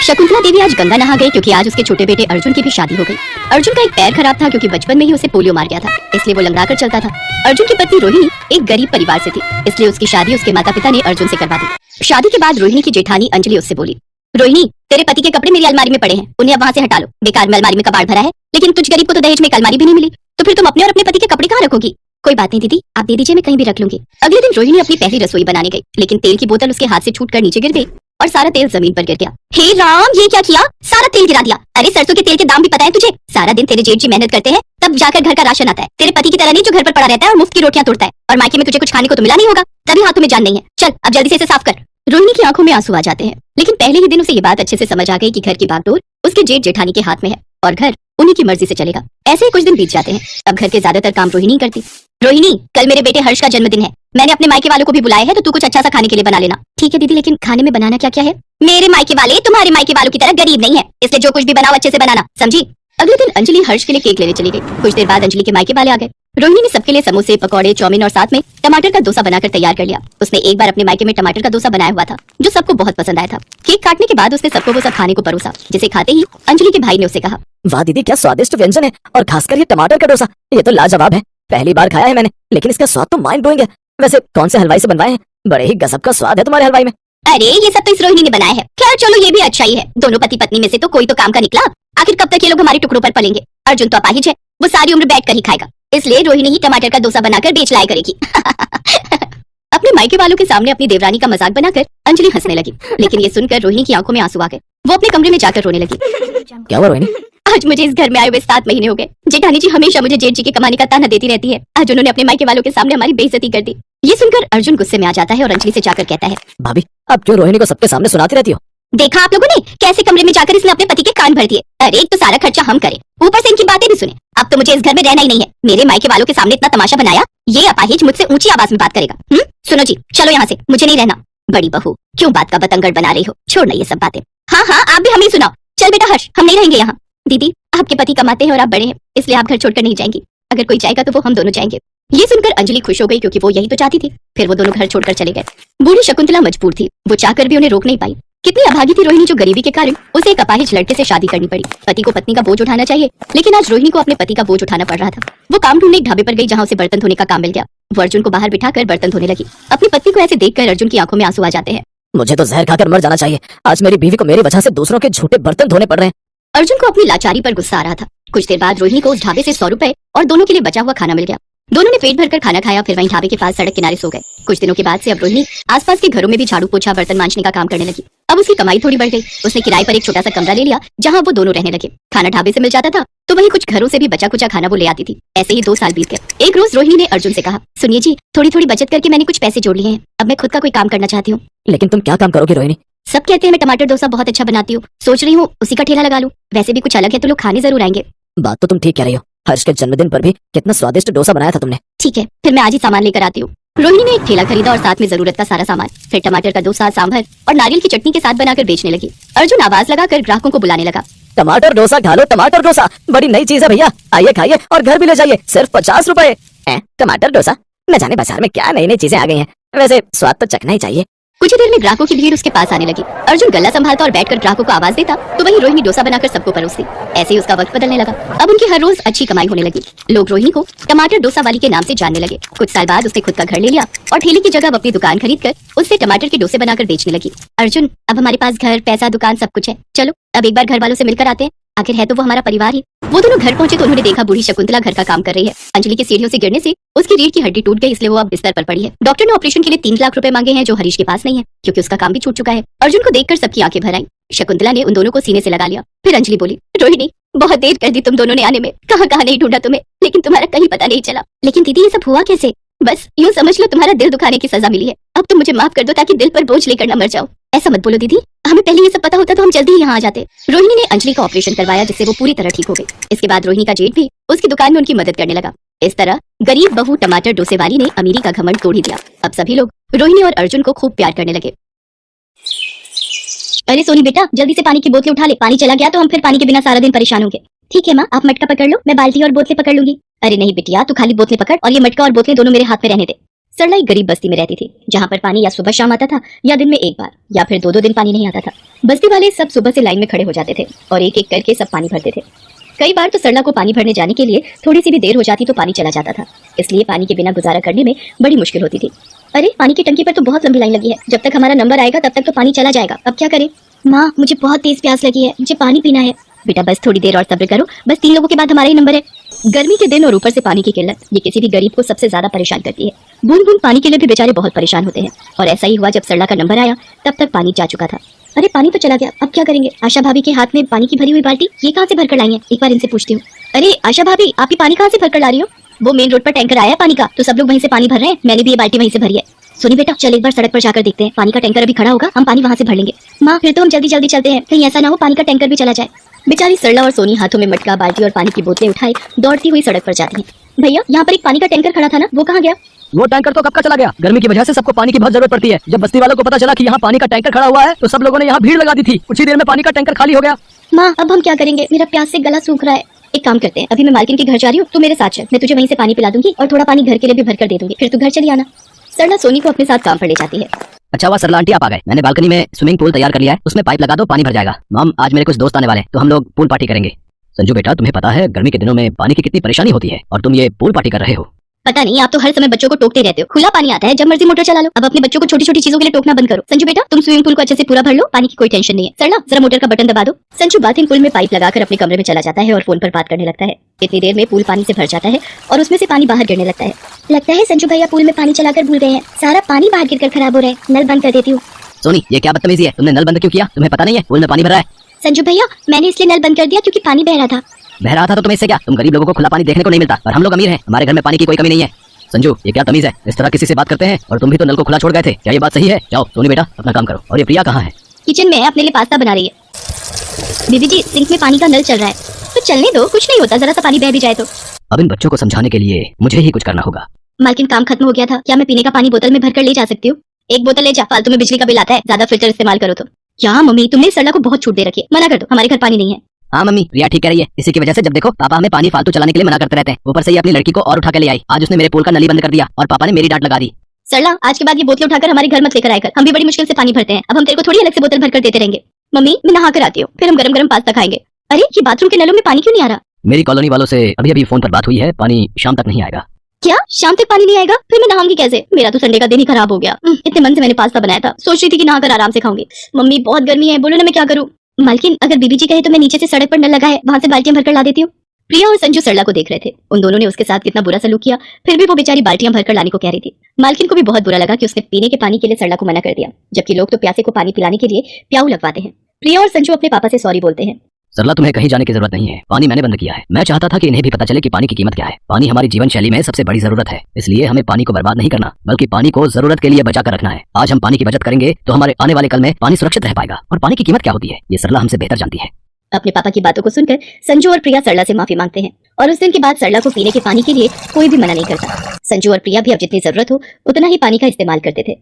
शकुंतला देवी आज गंगा नहा गई क्योंकि आज उसके छोटे बेटे अर्जुन की भी शादी हो गई। अर्जुन का एक पैर खराब था क्योंकि बचपन में ही उसे पोलियो मार गया था, इसलिए वो लंगड़ा कर चलता था। अर्जुन की पत्नी रोहिणी एक गरीब परिवार से थी, इसलिए उसकी शादी उसके माता पिता ने अर्जुन से करवा दी। शादी के बाद रोहिणी की जेठानी अंजलि उससे बोली, रोहिणी तेरे पति के कपड़े मेरी अलमारी में पड़े हैं, उन्हें अब वहाँ से हटा लो। बेकार में अलमारी में कबाड़ भरा है, लेकिन तुझ गरीब को तो दहेज में एक अलमारी भी नहीं मिली, तो फिर तुम अपने और अपने पति के कपड़े कहाँ रखोगी? कोई बात नहीं दीदी, आप दे दीजिए, मैं कहीं भी रख लूंगी। अगले दिन रोहिणी अपनी पहली रसोई बनाने गई, लेकिन तेल की बोतल उसके हाथ से छूटकर नीचे गिर गई और सारा तेल जमीन पर गिर गया। हे राम, ये क्या किया? सारा तेल गिरा दिया। अरे सरसों के तेल के दाम भी पता है तुझे? सारा दिन तेरे जेठ जी मेहनत करते हैं, तब जाकर घर का राशन आता है। तेरे पति की तरह नहीं जो घर पर पड़ा रहता है और मुफ्त की रोटियां तोड़ता है, और मायके में तुझे कुछ खाने को तो मिला नहीं होगा, तभी हाथों में जान नहीं है। चल अब जल्दी से इसे साफ कर। रोहिणी की आंखों में आंसू आ जाते हैं, लेकिन पहले ही दिन उसे ये बात अच्छे से समझ आ गई कि घर की बागडोर उसके जेठ जेठानी के हाथ में है और घर उन्हीं की मर्जी से चलेगा। ऐसे ही कुछ दिन बीत जाते हैं। अब घर के ज्यादातर काम रोहिणी करती। रोहिणी, कल मेरे बेटे हर्ष का जन्मदिन है, मैंने अपने मायके वालों को भी बुलाया है, तो तू कुछ अच्छा सा खाने के लिए बना लेना। ठीक है दीदी, लेकिन खाने में बनाना क्या क्या है? मेरे मायके वाले तुम्हारे मायके वालों की तरह गरीब नहीं है, इसलिए जो कुछ भी बनाओ अच्छे से बनाना, समझी? अगले दिन अंजलि हर्ष के लिए केक लेने चली गई। कुछ देर बाद अंजलि के मायके वाले आ गए। रोहिणी ने सबके लिए समोसे, पकौड़े, चाउमीन और साथ में टमाटर का डोसा बनाकर तैयार कर लिया। उसने एक बार अपने मायके में टमाटर का डोसा बनाया हुआ था, जो सबको बहुत पसंद आया था। केक काटने के बाद उसने सबको वो सब खाने को परोसा, जिसे खाते ही अंजलि के भाई ने उसे कहा, वाह दीदी, क्या स्वादिष्ट व्यंजन है, और खासकर ये टमाटर का डोसा, ये तो लाजवाब है। पहली बार खाया है मैंने, लेकिन इसका स्वाद तो माइंड ब्लोइंग है। वैसे कौन से हलवाई से बनवाए हैं? बड़े ही गजब का स्वाद है तुम्हारे हलवाई में। अरे ये सब तो इस रोहिणी ने बनाया है। खैर चलो, ये भी अच्छा ही है, दोनों पति पत्नी में से तो कोई तो काम का निकला। आखिर कब तक ये लोग हमारे टुकड़ों पर पलेंगे? अर्जुन तो अपाहिज है, वो सारी उम्र बैठ कर ही खाएगा, इसलिए रोहिणी ही टमाटर का डोसा बनाकर बेच लाया करेगी। अपने मायके वालों के सामने अपनी देवरानी का मजाक बनाकर अंजलि हंसने लगी, लेकिन ये सुनकर रोहिणी की आंखों में आंसू आ गए। वो अपने कमरे में जाकर रोने लगी। क्या हुआ रोहिणी? आज मुझे इस घर में आए हुए 7 महीने हो गए। जेठानी जी हमेशा मुझे जेठ जी की कमाने का ताना देती रहती है। आज उन्होंने अपने मायके वालों के सामने हमारी बेइज्जती कर दी। ये सुनकर अर्जुन गुस्से में आ जाता है और अंजलि से जाकर कहता है, भाभी अब क्यों रोहिणी को सबके सामने सुनाती रहती हो? देखा आप लोगों ने कैसे कमरे में जाकर इसने अपने पति के कान भर दिए। अरे एक तो सारा खर्चा हम करें, ऊपर से इनकी बातें भी सुने। अब तो मुझे इस घर में रहना ही नहीं है। मेरे मायके वालों के सामने इतना तमाशा बनाया, ये अपाहिज मुझसे ऊंची आवाज में बात करेगा। सुनो जी, चलो यहाँ से, मुझे नहीं रहना। बड़ी बहू, क्यों बात का बतंगड़ बना रही हो? छोड़ना ये सब बातें। हाँ हाँ, आप भी हमें सुनाओ। चल बेटा हर्ष, हम नहीं रहेंगे यहाँ। दीदी, आपके पति कमाते हैं और आप बड़े हैं, इसलिए आप घर छोड़कर नहीं जाएंगी। अगर कोई जाएगा तो वो हम दोनों जाएंगे। ये सुनकर अंजलि खुश हो गई, क्योंकि वो यही तो चाहती थी। फिर वो दोनों घर छोड़कर चले गए। बूढ़ी शकुंतला मजबूर थी, वो चाहकर भी उन्हें रोक नहीं पाई। कितनी अभागी थी रोहिणी, जो गरीबी के कारण उसे एक अपाहिज लड़के से शादी करनी पड़ी। पति को पत्नी का बोझ उठाना चाहिए, लेकिन आज रोहिणी को अपने पति का बोझ उठाना पड़ रहा था। वो काम ढूंढने एक ढाबे पर गई, जहाँ उसे बर्तन धोने का काम मिल गया। वो अर्जुन को बाहर बिठाकर बर्तन धोने लगी। अपनी पत्नी को ऐसे देखकर अर्जुन की आंखों में आंसू आ जाते हैं। मुझे तो जहर खाकर मर जाना चाहिए। आज मेरी बीवी को मेरी वजह से दूसरों के झूठे बर्तन धोने पड़ रहे हैं। अर्जुन को अपनी लाचारी पर गुस्सा आ रहा था। कुछ देर बाद रोहिणी को उस ढाबे से 100 रुपए और दोनों के लिए बचा हुआ खाना मिल गया। दोनों ने पेट भरकर खाना खाया, फिर वहीं ढाबे के पास सड़क किनारे सो गए। कुछ दिनों के बाद से अब रोहिणी आसपास के घरों में भी झाड़ू पोछा, बर्तन मांजने का काम करने लगी। अब उसकी कमाई थोड़ी बढ़ गई। उसने किराए पर एक छोटा सा कमरा ले लिया, जहाँ वो दोनों रहने लगे। खाना ढाबे से मिल जाता था, तो वहीं कुछ घरों से भी बचा कुचा खाना वो ले आती थी। ऐसे ही 2 साल बीत गए। एक रोज रोहिणी ने अर्जुन से कहा, सुनिए जी, थोड़ी थोड़ी बचत करके मैंने कुछ पैसे जोड़ लिए हैं। अब मैं खुद का कोई काम करना चाहती हूँ। लेकिन तुम क्या काम करोगी रोहिणी? सब कहते हैं मैं टमाटर डोसा बहुत अच्छा बनाती हूँ, सोच रही हूँ उसी का ठेला लगा लूं। वैसे भी कुछ अलग है तो लोग खाने जरूर आएंगे। बात तो तुम ठीक कह रही हो। हर्ष के जन्मदिन पर भी कितना स्वादिष्ट डोसा बनाया था तुमने। ठीक है, फिर मैं आज ही सामान लेकर आती हूँ। रोहिणी ने एक ठेला खरीदा और साथ में जरूरत का सारा सामान, फिर टमाटर का डोसा, सांभर और नारियल की चटनी के साथ बनाकर बेचने लगी। अर्जुन आवाज लगाकर ग्राहकों को बुलाने लगा। टमाटर डोसा खा लो, टमाटर डोसा बड़ी नई चीज है भैया, आइए खाइए और घर भी ले जाइए, सिर्फ 50 रुपए। टमाटर डोसा, न जाने बाजार में क्या नई नई चीजें आ गई हैं। वैसे स्वाद तो चखना ही चाहिए। कुछ ही देर में ग्राहकों की भीड़ उसके पास आने लगी। अर्जुन गल्ला संभालता और बैठकर ग्राहकों को आवाज देता, तो वहीं रोहिणी डोसा बनाकर सबको परोसती। ऐसे ही उसका वक्त बदलने लगा। अब उनकी हर रोज अच्छी कमाई होने लगी। लोग रोहिणी को टमाटर डोसा वाली के नाम से जानने लगे। कुछ साल बाद उसने खुद का घर ले लिया और ठेले की जगह अपनी दुकान खरीदकर उससे टमाटर के डोसे बनाकर बेचने लगी। अर्जुन, अब हमारे पास घर, पैसा, दुकान सब कुछ है। चलो अब एक बार घर वालों से मिलकर आते हैं, आखिर है तो वो हमारा परिवार ही। वो दोनों घर पहुंचे तो उन्होंने देखा बूढ़ी शकुंतला घर का काम कर रही है। अंजलि की सीढ़ियों से गिरने से उसकी रीढ़ की हड्डी टूट गई, इसलिए वो अब बिस्तर पर पड़ी है। डॉक्टर ने ऑपरेशन के लिए 3 लाख रुपए मांगे हैं, जो हरीश के पास नहीं है, क्योंकि उसका काम भी छूट चुका है। अर्जुन को देखकर सबकी आंखें भर आईं। शकुंतला ने उन दोनों को सीने से लगा लिया। फिर अंजलि बोली, रोहिणी, बहुत देर कर दी तुम दोनों ने आने में। कहाँ कहाँ नहीं ढूंढा तुम्हें, लेकिन तुम्हारा कहीं पता नहीं चला। लेकिन दीदी, ये सब हुआ कैसे? बस यूँ समझ लो तुम्हारा दिल दुखाने की सजा मिली है। अब तुम मुझे माफ कर दो, ताकि दिल पर बोझ लेकर न मर जाओ। ऐसा मत बोलो दीदी, हमें पहले ये सब पता होता तो हम जल्दी ही यहाँ आ जाते। रोहिणी ने अंजलि का ऑपरेशन करवाया, जिससे वो पूरी तरह ठीक हो गई। इसके बाद रोहिणी का जेठ भी उसकी दुकान में उनकी मदद करने लगा। इस तरह गरीब बहू टमाटर डोसे वाली ने अमीरी का घमंड तोड़ ही दिया। अब सभी लोग रोहिणी और अर्जुन को खूब प्यार करने लगे। अरे सोनी बेटा, जल्दी से पानी की बोतलें उठा ले, पानी चला गया तो हम फिर पानी के बिना सारा दिन परेशान होंगे। ठीक है माँ, आप मटका पकड़ लो, मैं बाल्टी और बोतलें पकड़ लूंगी। अरे नहीं बिटिया, तू खाली बोतलें पकड़ और ये मटका और बोतलें दोनों मेरे हाथ पे रहने दे। सरला एक गरीब बस्ती में रहती थी, जहाँ पर पानी या सुबह शाम आता था या दिन में एक बार या फिर 2-2 दिन पानी नहीं आता था। बस्ती वाले सब सुबह से लाइन में खड़े हो जाते थे और एक एक करके सब पानी भरते थे। कई बार तो सरला को पानी भरने जाने के लिए थोड़ी सी भी देर हो जाती तो पानी चला जाता था, इसलिए पानी के बिना गुजारा करने में बड़ी मुश्किल होती थी। अरे पानी की टंकी पर तो बहुत लंबी लाइन लगी है, जब तक हमारा नंबर आएगा तब तक तो पानी चला जाएगा, अब क्या करें? माँ मुझे बहुत तेज प्यास लगी है, मुझे पानी पीना है। बेटा बस थोड़ी देर और सब्र करो, बस 3 लोगों के बाद हमारा ही नंबर है। गर्मी के दिन और ऊपर से पानी की किल्लत, ये किसी भी गरीब को सबसे ज्यादा परेशान करती है। बूंद बूंद पानी के लिए भी बेचारे बहुत परेशान होते हैं, और ऐसा ही हुआ जब सरला का नंबर आया तब तक पानी जा चुका था। अरे पानी तो चला गया, अब क्या करेंगे? आशा भाभी के हाथ में पानी की भरी हुई बाल्टी, ये कहाँ से भर कर लाई है? एक बार इनसे पूछती हूँ। अरे आशा भाभी, आप ही पानी कहाँ से भर कर ला रही हो? वो मेन रोड पर टैंकर आया है पानी का, तो सब लोग वहीं से पानी भर रहे हैं, मैंने भी ये बाल्टी वहीं से भरी है। सुनी बेटा, चल एक बार सड़क पर जाकर देखते हैं, पानी का टैंकर अभी खड़ा होगा, हम पानी वहाँ से भर लेंगे। माँ फिर तो हम जल्दी जल्दी चलते हैं, कहीं ऐसा ना हो पानी का टैंकर भी चला जाए। बेचारी सरला और सोनी हाथों में मटका, बाल्टी और पानी की बोतलें उठाए दौड़ती हुई सड़क पर जाती हैं। भैया यहाँ पर एक पानी का टैंकर खड़ा था ना, वो कहाँ गया? वो टैंकर तो कब का चला गया, गर्मी की वजह से सबको पानी की बहुत जरूरत पड़ती है। जब बस्ती वालों को पता चला कि यहाँ पानी का टैंकर खड़ा हुआ है तो सब लोगों ने यहाँ भीड़ लगा दी थी, कुछ ही देर में पानी का टैंकर खाली हो गया। माँ अब हम क्या करेंगे, मेरा प्यास से गला सूख रहा है। एक काम करते हैं, अभी मैं मालकिन के घर जा रही हूँ, तो मेरे साथ चल, मैं तुझे वहीं से पानी पिला दूंगी और थोड़ा पानी घर के लिए भी भर कर दे दूंगी, फिर तू घर चली आना। सरला सोनी को अपने साथ काम पर ले जाती है। अच्छा हुआ सरला आंटी आप आ गए, मैंने बालकनी में स्विमिंग पूल तैयार कर लिया है, उसमें पाइप लगा दो, पानी भर जाएगा। मॉम आज मेरे कुछ दोस्त आने वाले हैं तो हम लोग पूल पार्टी करेंगे। संजू बेटा तुम्हें पता है गर्मी के दिनों में पानी की कितनी परेशानी होती है और तुम ये पूल पार्टी कर रहे हो। पता नहीं, आप तो हर समय बच्चों को टोकते रहते हो। खुला पानी आता है, जब मर्जी मोटर चला लो। अब अपने बच्चों को छोटी छोटी चीजों के लिए टोकना बंद करो। संजू बेटा तुम स्विमिंग पूल को अच्छे से पूरा भर लो, पानी की कोई टेंशन नहीं है। सरला जरा मोटर का बटन दबा दो। संजू बाथिंग पूल में पाइप लगाकर अपने कमरे में चला जाता है और फोन पर बात करने लगता है। इतनी देर में पूल पानी से भर जाता है और उसमें से पानी बाहर गिरने लगता है संजू भैया पूल में पानी चलाकर भूल गए हैं, सारा पानी बाहर गिरकर खराब हो रहा है, नल बंद कर देती हूँ। सोनी ये क्या बदतमीजी है, तुमने नल बंद क्यों किया? तुम्हें पता नहीं है पूल में पानी भर रहा है? संजू भैया मैंने इसलिए नल बंद कर दिया क्योंकि पानी बह रहा था। बह रहा था तो तुम्हें इससे क्या? तुम गरीब लोगों को खुला पानी देखने को नहीं मिलता और हम लोग अमीर हैं, हमारे घर में पानी की कोई कमी नहीं है। संजू ये क्या तमीज है, इस तरह किसी से बात करते हैं? और तुम भी तो नल को खुला छोड़ गए थे, क्या ये बात सही है? जाओ सोनी बेटा अपना काम करो। और ये प्रिया कहाँ है? किचन में है, अपने लिए पास्ता बना रही है। बीबी जी सिंक में पानी का नल चल रहा है, तो चलने दो, कुछ नहीं होता, जरा सा पानी बह भी जाए तो। अब इन बच्चों को समझाने के लिए मुझे ही कुछ करना होगा। मालकिन काम खत्म हो गया था, क्या मैं पीने का पानी बोतल में भर कर ले जा सकती हूँ? एक बोतल ले जा, फालतू में बिजली का बिल आता है, ज्यादा फिल्टर इस्तेमाल करो तो। क्या मम्मी तुमने सरला को बहुत छूट दे रखी है, मना कर दो, हमारे घर पानी नहीं है। हाँ मम्मी प्रिया ठीक कह रही है, इसी की वजह से जब देखो पापा हमें पानी फालतू चलाने के लिए मना करते रहते हैं। ऊपर से ये अपनी लड़की को और उठा के ले आई, आज उसने मेरे पूल का नली बंद कर दिया और पापा ने मेरी डांट लगा दी। सरला आज के बाद ये बोतल उठाकर हमारे घर मत लेकर आएगा, हम भी बड़ी मुश्किल से पानी भरते हैं, अब हम तेरे को थोड़ी अलग से बोतल भरकर देते रहेंगे। मम्मी मैं नहा कर आती हूँ, फिर हम गरम गरम पास्ता खाएंगे। अरे ये बाथरूम के नलों में पानी क्यों नहीं आ रहा? मेरी कॉलोनी वालों से अभी अभी फोन पर बात हुई है, पानी शाम तक नहीं आएगा। क्या शाम तक पानी नहीं आएगा? फिर मैं नहाऊंगी कैसे? मेरा तो संडे का दिन ही खराब हो गया। इतने मन से मैंने पास्ता बनाया था, सोच रही थी कि नहाकर आराम से खाऊंगी। मम्मी बहुत गर्मी है, बोलो ना मैं क्या करूँ? मालकिन अगर बीबी जी कहे तो मैं नीचे से सड़क पर नल लगा है वहाँ से बाल्टियां भरकर ला देती हूँ। प्रिया और संजू सरला को देख रहे थे, उन दोनों ने उसके साथ कितना बुरा सलूक किया, फिर भी वो बेचारी बाल्टियां भरकर लाने को कह रही थी। मालकिन को भी बहुत बुरा लगा कि उसने पीने के पानी के लिए सरला को मना कर दिया, जबकि लोग तो प्यासे को पानी पिलाने के लिए प्याऊ लगवाते हैं। प्रिया और संजू अपने पापा से सॉरी बोलते हैं। सरला तुम्हें कहीं जाने की जरूरत नहीं है, पानी मैंने बंद किया है। मैं चाहता था कि इन्हें भी पता चले कि पानी की कीमत क्या है। पानी हमारी जीवन शैली में सबसे बड़ी जरूरत है, इसलिए हमें पानी को बर्बाद नहीं करना बल्कि पानी को जरूरत के लिए बचा कर रखना है। आज हम पानी की बचत करेंगे तो हमारे आने वाले कल में पानी सुरक्षित रह पाएगा। और पानी की कीमत क्या होती है ये सरला हमसे बेहतर जानती है। अपने पापा की बातों को सुनकर संजू और प्रिया सरला से माफी मांगते हैं और उस दिन के बाद सरला को पीने के पानी के लिए कोई भी मना नहीं करता। संजू और प्रिया भी अब जितनी जरूरत हो उतना ही पानी का इस्तेमाल करते थे।